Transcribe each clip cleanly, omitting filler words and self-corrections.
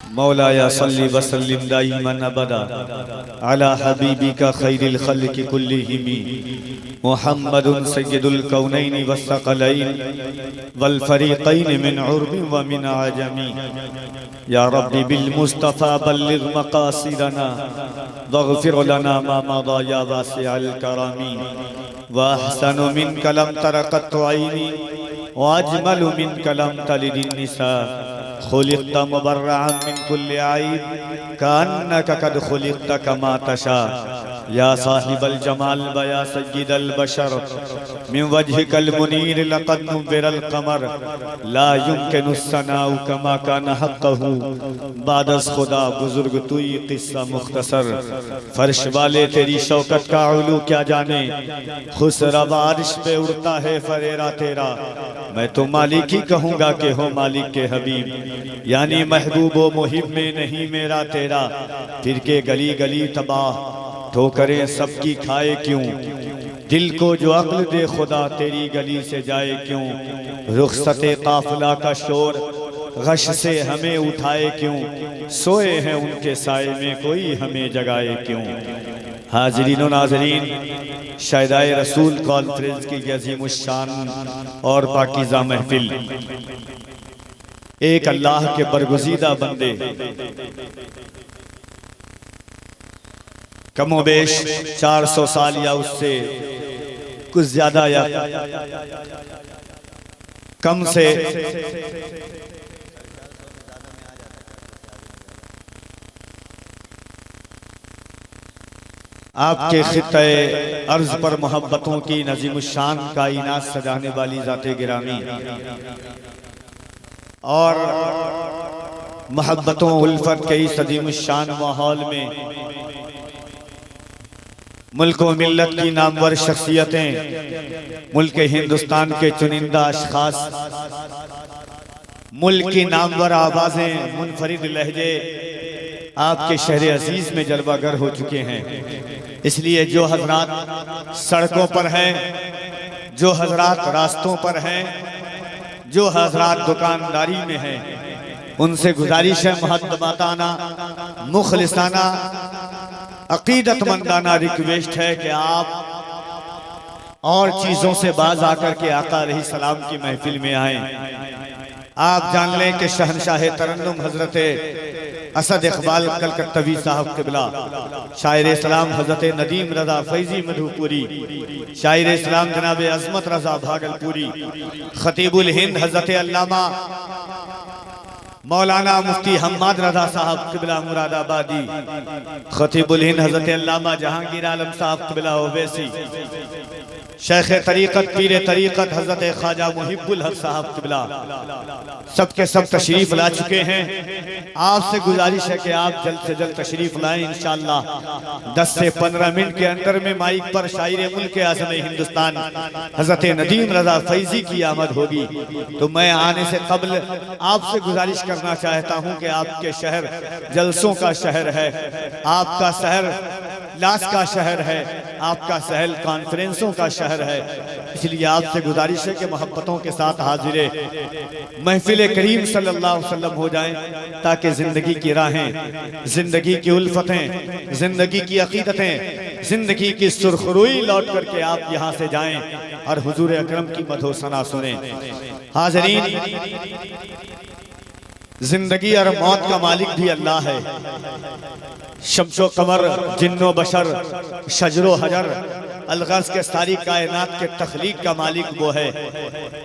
मौलाया सल्ली वसल्लिम दाइमन अबदा अला हबीबिका खैरिल खल्क़ि कुल्लिहिम मुहम्मदुन सय्यदुल कौनैनि वस्सक़लैन वल फरीक़ैन मिन उर्बि व मिन अजमी। या रब्बी बिल मुस्तफ़ा बल्लिग़ मक़ासिदना वग़फ़िर लना मा मदा या वासिअल करमी। व अहसनु मिनका लम तर क़त्तु ऐनी व अजमलु मिनका लम तलिदिन निसा। खुलिक़्त मुबर्रअन मिन कुल्लि ऐब कअन्नका क़द खुलिक़्त कमा तशा। या साहिबल जमाल व या सय्यिदल बशर मिन वजहिकल मुनीर लक़द नुव्विरल क़मर। ला युमकिनु सनाउ कमा कान हक़्क़हु बादस खुदा बुजुर्ग तुई क़िस्सा मुख्तसर। फर्श वाले तेरी शौकत का उलू क्या जाने, खुसरब अर्श पे उड़ता है फरेरा तेरा। मैं तो मालिक ही कहूँगा कि हो मालिक के हबीब, यानी महबूब व मुहिब में नहीं मेरा तेरा। फिर के गली गली तबाह ठोकरें सबकी खाए क्यों, दिल को जो अक्ल दे खुदा तेरी गली से जाए क्यों। रुखसते काफिला का शोर गश से हमें उठाए क्यों, सोए हैं उनके साए में कोई हमें जगाए क्यों। हाज़रीन व नाज़रीन, शायदाए रसूल कॉन्फ्रेंस की अज़ीमुश्शान और पाकीज़ा महफिल, एक अल्लाह के बरगुज़ीदा बंदे कमोबेश 400 साल या उससे कुछ ज्यादा या कम से आपके खित्ते अर्ज पर मोहब्बतों की नज़ीमुश्शान कायनात सजाने वाली ज़ाते गिरामी और मोहब्बतों उल्फत के इस अज़ीमुश्शान माहौल में मुल्क व मिल्लत की नामवर शख्सियतें, मुल्क हिंदुस्तान के चुनिंदा अशखास, मुल्क की नामवर आवाज़ें, मुनफरिद लहजे आपके शहर अजीज में जलवागर हो चुके हैं। इसलिए जो हजरात सड़कों पर हैं, जो हजरात रास्तों पर हैं, जो हजरात दुकानदारी में हैं, उनसे गुजारिश है, मुहद्दबाताना मुखलिसाना अकीदतमंदाना रिक्वेस्ट है कि आप और चीजों से बाज आकर के आका अलैहिस्सलाम की महफिल में आए। आप जान लें कि शहनशाह तरन्नुम हजरत असद इकबाल कलकत्तवी साहब क़िबला, शायर इस्लाम हजरत नदीम रजा फैजी मधुपुरी, शायर इस्लाम जनाब अजमत रजा भागलपुरी, खतीबुल हिंद हजरत अल्लामा मौलाना मुफ्ती हम्माद रजा साहब क़िबला मुरादाबादी, खतीबुल हिंद हजरत अल्लामा जहांगीर आलम साहब क़िबला ओवैसी, शेख तरीक़त पीर तरीक़त हजरत ख्वाजा मुहिब्बुल हक साहब क़िबला, सबके सब तशरीफ ला चुके हैं। आपसे गुजारिश है कि आप जल्द से जल्द तशरीफ लाएं। इंशाअल्लाह 10 से 15 मिनट के अंदर में माइक पर शायर मुल्क आज़म हिंदुस्तान हजरत नदीम रजा फैजी की आमद होगी। तो मैं आने से कबल आपसे गुजारिश करना चाहता हूं कि आपके शहर जलसों का शहर है, आपका शहर लाश का शहर है, आपका शहर कॉन्फ्रेंसों का शहर है। इसलिए आपसे गुजारिश है कि मोहब्बतों के साथ हाजिरे महफिल करीम सल्लल्लाहु अलैहि वसल्लम हो जाएं, ताकि जिंदगी की राहें, जिंदगी की उल्फतें, जिंदगी की अकीदतें, जिंदगी की सुरखरुई लौट करके आप यहाँ से जाएं और हुजूर अकरम की मदहो सना सुने। हाज़रीन, जिंदगी और मौत का मालिक भी अल्लाह है। शम्सो कमर, जिन्नो बशर, शजरो हजर, अलगज के सारी कायनात के तख्लीक का मालिक वो है।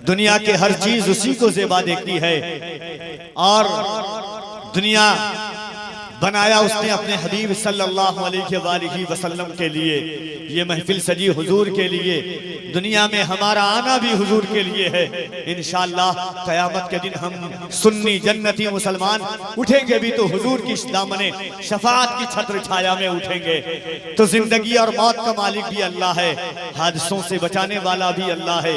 दुनिया के हर चीज उसी को ज़ेबा देखती है और दुनिया बनाया उसने अपने हबीब सल्लल्लाहु अलैहि वसल्लम के लिए। ये महफिल सजी हुजूर के लिए, दुनिया में हमारा आना भी हुजूर के लिए है। इंशाअल्लाह क़यामत के दिन हम सुन्नी जन्नती मुसलमान उठेंगे भी तो हुजूर की दामने शफाअत की छत्र छाया में उठेंगे। तो जिंदगी और मौत का मालिक भी अल्लाह है, हादसों से बचाने वाला भी अल्लाह है,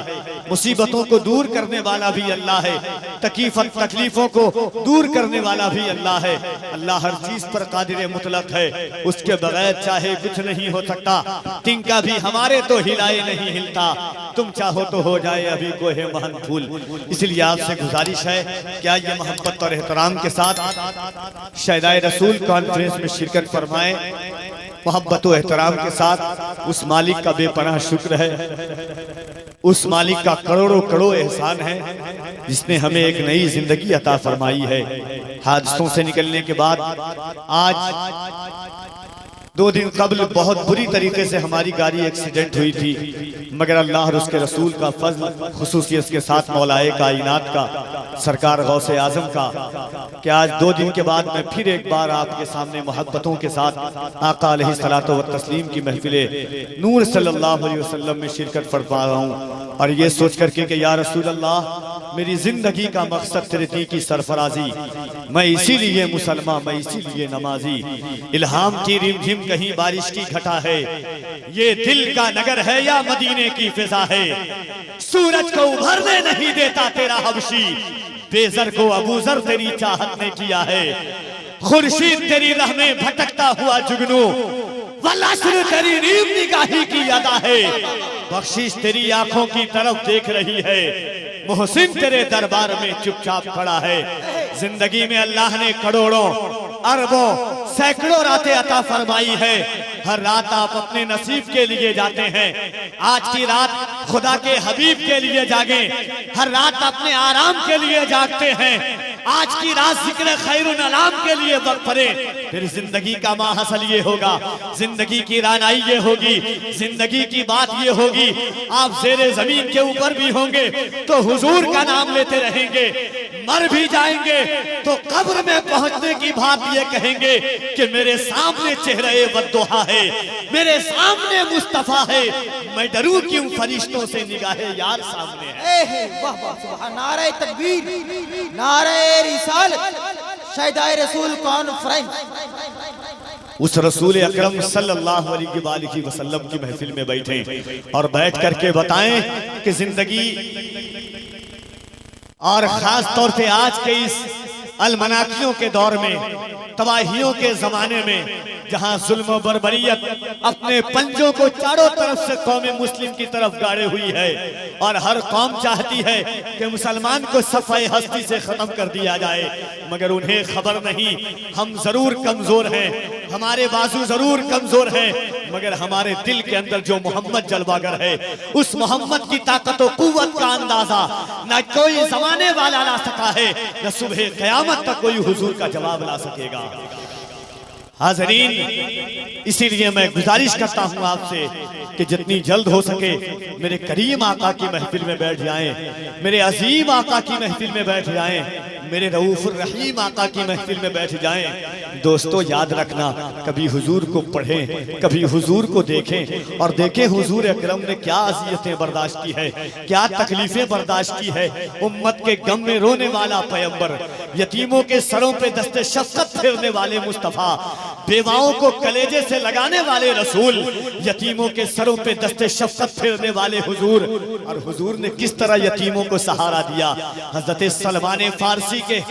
मुसीबतों को दूर करने वाला भी अल्लाह है, तकलीफों को दूर करने वाला भी अल्लाह है। अल्लाह हर चीज पर कादिर मुतलक है, उसके बगैर चाहे कुछ नहीं हो सकता। तिनका भी हमारे तो हिलाए नहीं हिलता, तुम चाहो तो हो जाए अभी कोहे महन फूल। इसलिए आपसे गुजारिश है, क्या ये मोहब्बत और एहतराम के साथ शहदाए रसूल कॉन्फ्रेंस में शिरकत फरमाएं। मोहब्बत और एहतराम के साथ उस मालिक का बेपनाह शुक्र है, उस मालिक का करोड़ों करोड़ एहसान है जिसने हमें एक नई जिंदगी अता फरमाई है। हादसों से निकलने के बाद आज 2 दिन कबल बहुत बुरी तरीके से हमारी गाड़ी एक्सीडेंट हुई थी, मगर अल्लाह और उसके रसूल का फजल, खुसूसियत के साथ मौलाए कायनात का, सरकार गौसे आजम का, कि आज 2 दिन के बाद मैं फिर एक बार आपके सामने मोहब्बतों के साथ आका अलैहिस्सलातो व तस्लीम की महफिले नूर सल्लल्लाहु अलैहि वसल्लम में शिरकत फरमा रहा हूँ। और ये सोच करके कि या रसूल अल्लाह, मेरी जिंदगी का मकसद तेरे दी की सरफराजी, मैं इसीलिए मुसलमान, मैं इसीलिए नमाजी। इल्हाम की रिमझिम कहीं बारिश की घटा है, ये दिल का नगर है या मदीने की फिजा है। सूरज को उभरने नहीं देता तेरा हबशी, बेजर को अबूजर तेरी चाहत ने किया है। खुर्शीद तेरी राह में भटकता हुआ जुगनू, वलअस्र तेरी नीम निगाही की अदा है। बख्शिश तेरी आंखों की तरफ देख रही है, मोहसिन तेरे दरबार में चुपचाप खड़ा है। जिंदगी में अल्लाह ने करोड़ों अरबों सैकड़ों रातें अता फरमाई है। हर रात आप अपने नसीब के लिए जाते हैं, आज की रात खुदा के हबीब के लिए जागे। हर रात अपने आराम के लिए जागते हैं, आज की रात जिक्र खैरुन अलाम के लिए वक्त करें। फिर जिंदगी का माहसल ये होगा, जिंदगी की रानाई ये होगी, जिंदगी की बात ये होगी। आप ज़ेरे जमीन के ऊपर भी होंगे तो हुजूर का नाम लेते रहेंगे, मर भी जाएंगे तो कब्र में पहुंचने की बात ये कहेंगे कि मेरे सामने चेहरे बद्दुहा है, मेरे सामने मुस्तफा है, मैं डरूं क्यों फरिश्तों से निगाहे यार सामने है। वाह वाह सुभान, नारे तकबीर, नारे रिसालत, शहदाए रसूल कॉन्फ्रेंस। उस रसूल अकरम सल्लल्लाहु अलैहि वसल्लम की महफिल में बैठे और बैठ करके बताएं कि जिंदगी और खास तौर पे आज के इस अलमनाकियों के दौर में, तबाहियों के जमाने में, जहां जुल्म बर्बरियत अपने पंजों को चारों तरफ से कौम मुस्लिम की तरफ गाड़े हुई है और हर कौम चाहती है कि मुसलमान को सफाई हस्ती से खत्म कर दिया जाए, मगर उन्हें खबर नहीं हम जरूर कमजोर हैं, हमारे बाजू जरूर कमजोर हैं, मगर हमारे दिल के अंदर जो मोहम्मद जलवागर है, उस मोहम्मद की ताकत और कुव्वत का अंदाजा न कोई जमाने वाला ला सका है, न सुबह कयामत तक कोई हुजूर का जवाब ला सकेगा। हाज़रीन, इसीलिए मैं गुजारिश करता हूं आपसे कि जितनी जल्द हो सके मेरे करीम आका की महफिल में बैठ जाएं, मेरे अजीम आका की महफिल में बैठ जाएं, मेरे रऊफुर रहीम आका की महफिल में बैठ जाएं। दोस्तों, याद रखना, कभी हुजूर को पढ़ें, कभी हुजूर को देखें और देखें हुजूर अकरम ने क्या अज़ियतें बर्दाश्त की है, क्या तकलीफें बर्दाश्त की है। उम्मत के गम में रोने वाला पैगंबर, यतीमों के सरों पे दस्ते शफ़क़त फेरने वाले मुस्तफ़ा, बेवाओं को कलेजे से लगाने वाले रसूल, यतीमों के सरों पे दस्ते शफ़क़त फेरने वाले हुजूर। और हुजूर ने किस तरह यतीमों को सहारा दिया। हज़रत सलमान फारसी के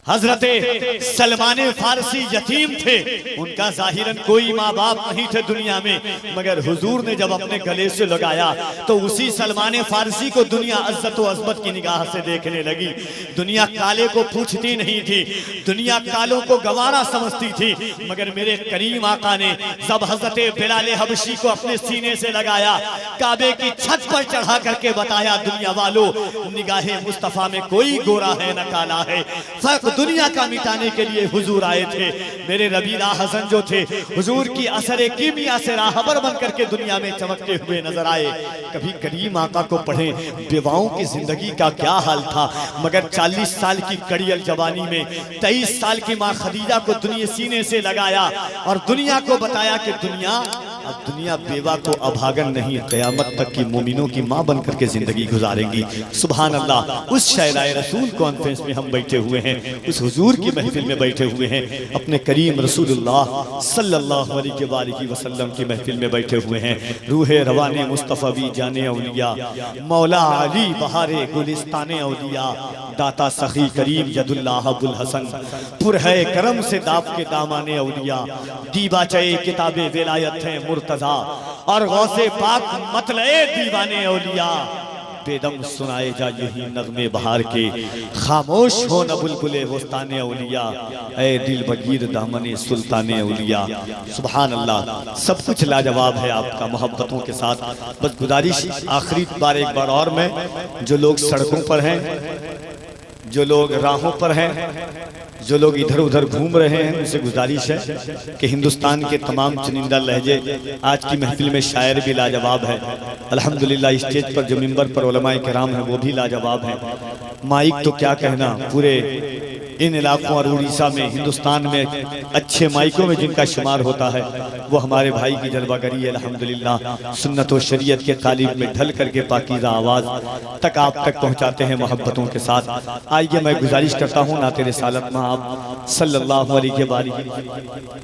हजरत सलमान फारसी यतीम थे, उनका जाहिरन कोई माँ बाप नहीं थे दुनिया में, मगर हुजूर ने जब अपने गले से लगाया तो उसी सलमान फारसी को दुनिया इज्जत व अज़मत की निगाह से देखने लगी। दुनिया काले को पूछती नहीं थी, दुनिया कालों को गवारा समझती थी, मगर मेरे करीम आका ने जब हजरत बिलाल हबशी को अपने सीने से लगाया, काबे की छत पर चढ़ा करके बताया, दुनिया वालों, निगाहे मुस्तफा में कोई गोरा है न काला है, फर्क दुनिया का मिटाने के लिए हुजूर आए थे। मेरे रबीना हसन जो थे, हुजूर की असरे कीमिया से राहबर बन करके दुनिया में चमकते हुए नजर आए। कभी करीम आका को पढ़ें, बेवाओं की जिंदगी का क्या हाल था, मगर 40 साल की कड़ियल जवानी में 23 साल की माँ खदीजा को दुनिया सीने से लगाया और दुनिया को बताया कि दुनिया अब दुनिया बेवा को अभागन नहीं, क़यामत तक की मोमिनों की माँ बन करके जिंदगी गुजारेंगी। सुभान अल्लाह। उस शायराए रसूल कॉन्फ्रेंस में हम बैठे हुए हैं, उस हुजूर की महफिल में बैठे हुए हैं, अपने करीम रसूलुल्लाह सल्लल्लाहु अलैहि वसल्लम की महफिल में बैठे हुए हैं। रूहे रवाने मुस्तफ़वी जाने औलिया, मौला अली बहारे गुलिस्ताने औलिया, दाता सखी करीम यदुल्लाह अबुल हसन, पुर है करम से दाब के दामाने औलिया, दीबाचे किताबे विलायत है मुर्तजा, और गौसे पाक मतले दीवाने औलिया। बेदम सुनाए जा यही नगमे बहार के, खामोश हो न बुलबुले वस्ताने औलिया, ऐ दिल बगीर दामने सुल्ताने औलिया। सुभान अल्लाह। सब कुछ लाजवाब है आपका मोहब्बतों के साथ। बस गुजारिश आखिरी बार एक बार और मैं, जो लोग सड़कों पर हैं, जो लोग राहों पर हैं, जो लोग इधर उधर घूम रहे हैं, उनसे गुजारिश है कि हिंदुस्तान के तमाम चुनिंदा लहजे, आज की महफिल में शायर भी लाजवाब है अल्हम्दुलिल्लाह, स्टेज पर जो मिंबर पर उलमाए किराम हैं वो भी लाजवाब है। माइक तो क्या कहना, पूरे इन इलाकों और उड़ीसा में, हिंदुस्तान में अच्छे माइकों में जिनका शुमार होता है वो हमारे भाई की जलवागरी है अल्हम्दुलिल्लाह। सुन्नत और शरीयत के तालीम में ढल करके पाकीज़ा आवाज़ तक आप तक पहुँचाते हैं मोहब्बतों के साथ। आइए मैं गुजारिश करता हूँ नाते रिसालत में आप सल्लल्लाहु अलैहि